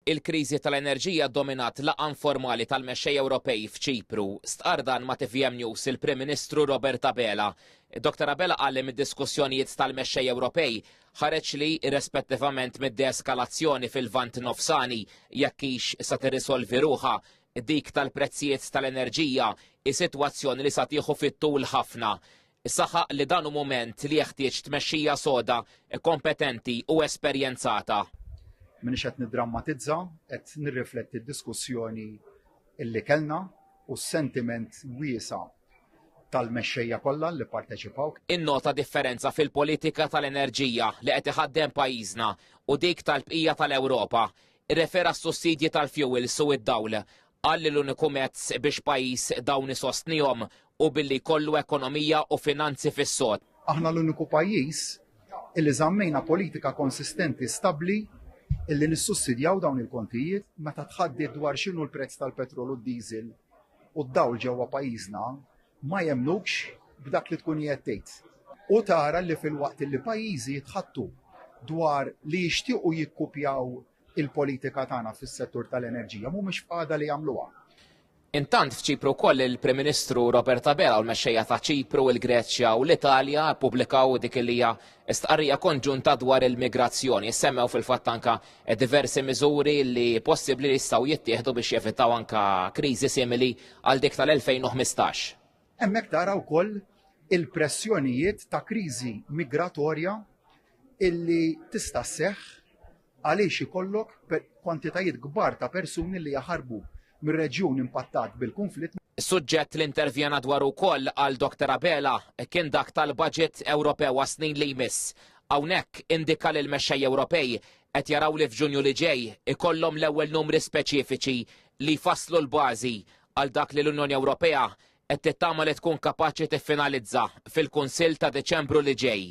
Il-kriżi tal-enerġija dominat laqgħa informali tal-mexxejja Ewropej f'Ċipru. Stqar dan ma' TVM News il-Prim Ministru Robert Abela. Dr. Abela qal li mid-diskussjonijiet tal-mexxejja Ewropej ħareġ li rispettivament mid-deeskalazzjoni fil-Lvant Nofsani jekk hix sa tirrisolvi ruħha dik tal-prezzijiet tal-enerġija is-sitwazzjoni li sa tieħu fit-tul ħafna. Saħaq li dan hu mument li jeħtieġ tmexxija soda, kompetenti u esperjenzata. Minix qed niddrammatizza, qed nirrifletti d-diskussjoni illi kellna u s-sentiment wiesa tal-mexxejja kollha li pparteċipaw. Innota differenza fil-politika tal-enerġija li qed iħaddem pajjiżna u dik tal-bqija tal-Ewropa. Irrefera s-sussidji tal-fuels u id-dawl. Qal li l-uniku mezz biex pajjiż dawn isostnihom u billi jkollu ekonomija u finanzi fis-sod. Aħna l-uniku pajjiż illi żammejna politika konsistenti stabbli illi nissussidjaw dawn il-kontijiet meta tħaddid dwar x'inhu l-prezz tal-petrol u d-diesel u d-dawl ġewwa pajjiżna ma jemmnukx b'dak li tkun qed tgħid. U tara li fil-waqt li pajjiżi jitħattu dwar li jixtiequ jikkupjaw il-politika tagħna fis-settur tal-enerġija mhumiex f'għada li jagħmluha. Intant f'Ċipru wkoll il-Prim Ministru Robert Abela u l-mexxejja ta' Ċipru, il-Greċja u l-Italja ppubblikaw dik li hija stqarrija konġunta dwar il-migrazzjoni. Semmew fil-fatt anke diversi miżuri li possibbli jistgħu jittieħdu biex jevitaw anke kriżi simili għal dik tal-2015. Hemmhekk tara wkoll il-pressjonijiet ta' kriżi migratorja illi tista' sseħħ għaliex ikollok kwantitajiet kbar ta' persuni li jaħarbu mir-reġjun impattat bil-konflitt. Suġġett li intervjena dwar ukoll għal Dr. Abela kien dak tal-budget Ewropew għas-snin li jmiss. Hawnhekk indika li l-mexxejja Ewropej qed jaraw li f'Ġunju li ġej ikollhom l-ewwel numri speċifiċi li jfasslu l-bażi għal dak li l-Unjoni Ewropea qed tittama li tkun kapaċi tiffinalizza fil-Kunsill ta' Deċembru li ġej.